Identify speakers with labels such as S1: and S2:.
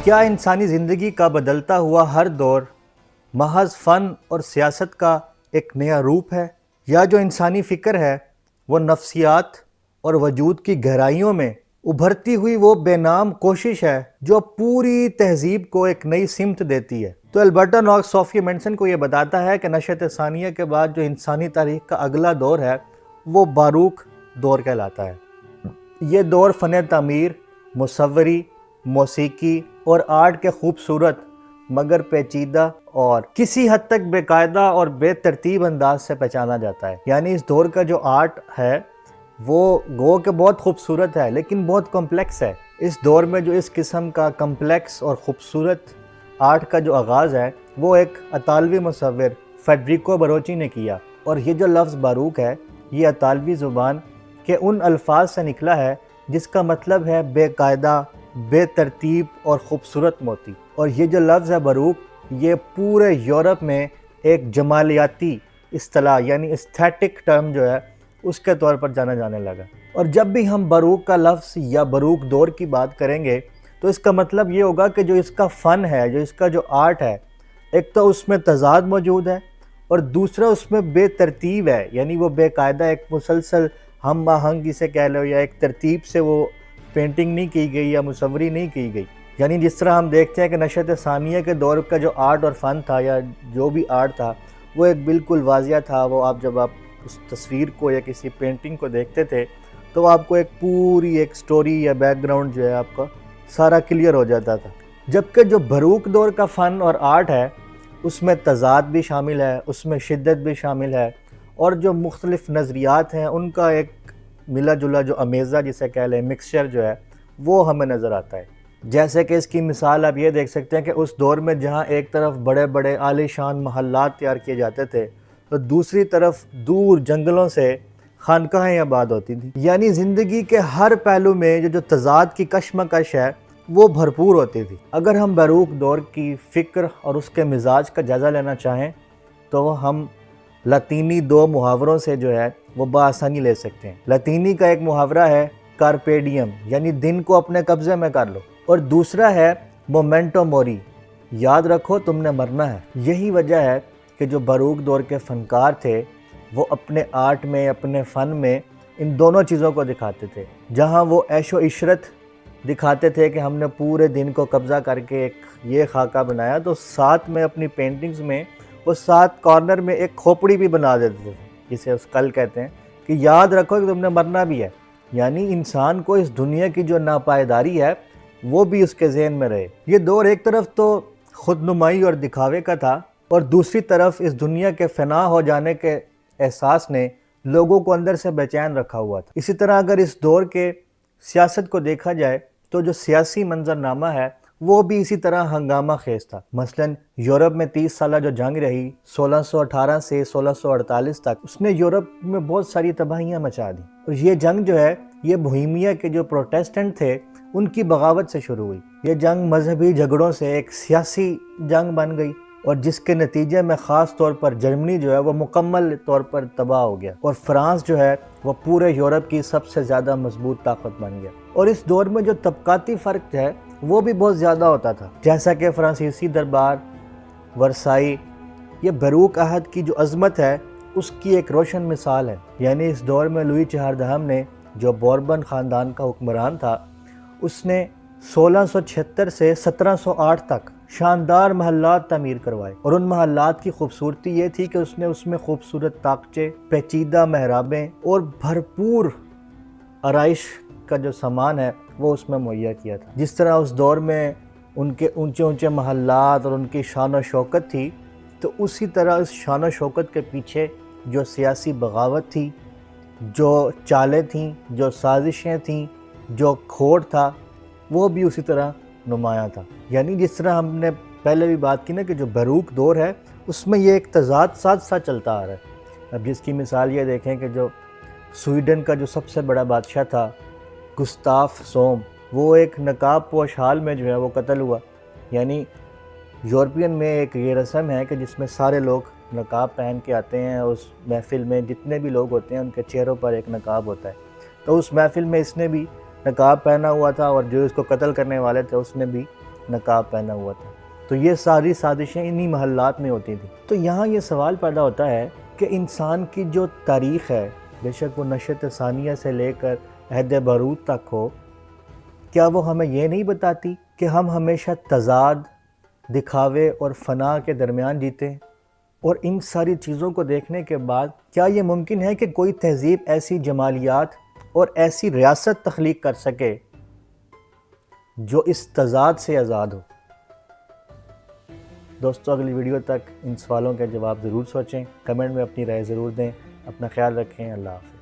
S1: کیا انسانی زندگی کا بدلتا ہوا ہر دور محض فن اور سیاست کا ایک نیا روپ ہے، یا جو انسانی فکر ہے وہ نفسیات اور وجود کی گہرائیوں میں ابھرتی ہوئی وہ بے نام کوشش ہے جو پوری تہذیب کو ایک نئی سمت دیتی ہے؟ تو البرٹا نوکس صوفی منسن کو یہ بتاتا ہے کہ نشأت ثانیہ کے بعد جو انسانی تاریخ کا اگلا دور ہے وہ باروک دور کہلاتا ہے۔ یہ دور فن تعمیر، مصوری، موسیقی اور آرٹ کے خوبصورت مگر پیچیدہ اور کسی حد تک بے قاعدہ اور بے ترتیب انداز سے پہچانا جاتا ہے۔ یعنی اس دور کا جو آرٹ ہے وہ گو کہ بہت خوبصورت ہے لیکن بہت کمپلیکس ہے۔ اس دور میں جو اس قسم کا کمپلیکس اور خوبصورت آرٹ کا جو آغاز ہے وہ ایک اطالوی مصور فیڈریکو بروچی نے کیا، اور یہ جو لفظ باروک ہے یہ اطالوی زبان کے ان الفاظ سے نکلا ہے جس کا مطلب ہے بے قاعدہ، بے ترتیب اور خوبصورت موتی۔ اور یہ جو لفظ ہے باروک یہ پورے یورپ میں ایک جمالیاتی اصطلاح یعنی ایستھیٹک ٹرم جو ہے اس کے طور پر جانا جانے لگا۔ اور جب بھی ہم باروک کا لفظ یا باروک دور کی بات کریں گے تو اس کا مطلب یہ ہوگا کہ جو اس کا فن ہے، جو اس کا جو آرٹ ہے، ایک تو اس میں تضاد موجود ہے اور دوسرا اس میں بے ترتیب ہے، یعنی وہ بے قاعدہ ایک مسلسل ہم آہنگ جسے کہہ لو یا ایک ترتیب سے وہ پینٹنگ نہیں کی گئی یا مصوری نہیں کی گئی۔ یعنی جس طرح ہم دیکھتے ہیں کہ نشأت ثانیہ کے دور کا جو آرٹ اور فن تھا یا جو بھی آرٹ تھا وہ ایک بالکل واضح تھا۔ وہ جب آپ اس تصویر کو یا کسی پینٹنگ کو دیکھتے تھے تو آپ کو ایک پوری ایک سٹوری یا بیک گراؤنڈ جو ہے آپ کا سارا کلیئر ہو جاتا تھا۔ جبکہ جو باروک دور کا فن اور آرٹ ہے اس میں تضاد بھی شامل ہے، اس میں شدت بھی شامل ہے، اور جو مختلف نظریات ہیں ان کا ایک ملا جلا جو امیزہ جسے کہہ لیں مکسچر جو ہے وہ ہمیں نظر آتا ہے۔ جیسے کہ اس کی مثال آپ یہ دیکھ سکتے ہیں کہ اس دور میں جہاں ایک طرف بڑے بڑے عالی شان محلات تیار کیے جاتے تھے تو دوسری طرف دور جنگلوں سے خانقاہیں آباد ہوتی تھیں۔ یعنی زندگی کے ہر پہلو میں جو تضاد کی کشمکش ہے وہ بھرپور ہوتی تھی۔ اگر ہم باروک دور کی فکر اور اس کے مزاج کا جائزہ لینا چاہیں تو ہم لاطینی دو محاوروں سے جو ہے وہ بآسانی لے سکتے ہیں۔ لاطینی کا ایک محاورہ ہے کارپے ڈیم، یعنی دن کو اپنے قبضے میں کر لو، اور دوسرا ہے مومنٹو موری، یاد رکھو تم نے مرنا ہے۔ یہی وجہ ہے کہ جو باروک دور کے فنکار تھے وہ اپنے آرٹ میں، اپنے فن میں ان دونوں چیزوں کو دکھاتے تھے۔ جہاں وہ عیش و عشرت دکھاتے تھے کہ ہم نے پورے دن کو قبضہ کر کے ایک یہ خاکہ بنایا، تو ساتھ میں اپنی پینٹنگز میں وہ ساتھ کارنر میں ایک کھوپڑی بھی بنا دیتے تھے جسے اسکل کہتے ہیں، کہ یاد رکھو کہ تم نے مرنا بھی ہے۔ یعنی انسان کو اس دنیا کی جو ناپائیداری ہے وہ بھی اس کے ذہن میں رہے۔ یہ دور ایک طرف تو خود نمائی اور دکھاوے کا تھا، اور دوسری طرف اس دنیا کے فنا ہو جانے کے احساس نے لوگوں کو اندر سے بے چین رکھا ہوا تھا۔ اسی طرح اگر اس دور کے سیاست کو دیکھا جائے تو جو سیاسی منظرنامہ ہے وہ بھی اسی طرح ہنگامہ خیز تھا۔ مثلاً یورپ میں 30 سالہ جو جنگ رہی 1618 سے 1648 تک، اس نے یورپ میں بہت ساری تباہیاں مچا دیں، اور یہ جنگ جو ہے یہ بوہیمیا کے جو پروٹیسٹنٹ تھے ان کی بغاوت سے شروع ہوئی۔ یہ جنگ مذہبی جھگڑوں سے ایک سیاسی جنگ بن گئی، اور جس کے نتیجے میں خاص طور پر جرمنی جو ہے وہ مکمل طور پر تباہ ہو گیا، اور فرانس جو ہے وہ پورے یورپ کی سب سے زیادہ مضبوط طاقت بن گیا۔ اور اس دور میں جو طبقاتی فرق ہے وہ بھی بہت زیادہ ہوتا تھا، جیسا کہ فرانسیسی دربار، ورسائی، یہ باروک عہد کی جو عظمت ہے اس کی ایک روشن مثال ہے۔ یعنی اس دور میں لوئی 14 نے جو بوربن خاندان کا حکمران تھا اس نے 1676 سے 1708 تک شاندار محلات تعمیر کروائے، اور ان محلات کی خوبصورتی یہ تھی کہ اس نے اس میں خوبصورت طاقچے، پیچیدہ محرابیں اور بھرپور آرائش کا جو سامان ہے وہ اس میں مہیا کیا تھا۔ جس طرح اس دور میں ان کے اونچے اونچے محلات اور ان کی شان و شوکت تھی، تو اسی طرح اس شان و شوکت کے پیچھے جو سیاسی بغاوت تھی، جو چالیں تھیں، جو سازشیں تھیں، جو کھوٹ تھا، وہ بھی اسی طرح نمایاں تھا۔ یعنی جس طرح ہم نے پہلے بھی بات کی نا کہ جو باروک دور ہے اس میں یہ ایک تضاد ساتھ ساتھ چلتا آ رہا ہے۔ اب جس کی مثال یہ دیکھیں کہ جو سویڈن کا جو سب سے بڑا بادشاہ تھا گستاف سوم، وہ ایک نقاب پوش حال میں جو ہے وہ قتل ہوا۔ یعنی یورپین میں ایک یہ رسم ہے کہ جس میں سارے لوگ نقاب پہن کے آتے ہیں، اس محفل میں جتنے بھی لوگ ہوتے ہیں ان کے چہروں پر ایک نقاب ہوتا ہے، تو اس محفل میں اس نے بھی نقاب پہنا ہوا تھا، اور جو اس کو قتل کرنے والے تھے اس نے بھی نقاب پہنا ہوا تھا۔ تو یہ ساری سازشیں انہی محلات میں ہوتی تھیں۔ تو یہاں یہ سوال پیدا ہوتا ہے کہ انسان کی جو تاریخ ہے، بے شک وہ نشأت ثانیہ سے لے کر عہد بارود تک ہو، کیا وہ ہمیں یہ نہیں بتاتی کہ ہم ہمیشہ تضاد، دکھاوے اور فنا کے درمیان جیتے ہیں؟ اور ان ساری چیزوں کو دیکھنے کے بعد کیا یہ ممکن ہے کہ کوئی تہذیب ایسی جمالیات اور ایسی ریاست تخلیق کر سکے جو اس تضاد سے آزاد ہو؟ دوستو اگلی ویڈیو تک ان سوالوں کے جواب ضرور سوچیں، کمنٹ میں اپنی رائے ضرور دیں، اپنا خیال رکھیں، اللہ حافظ۔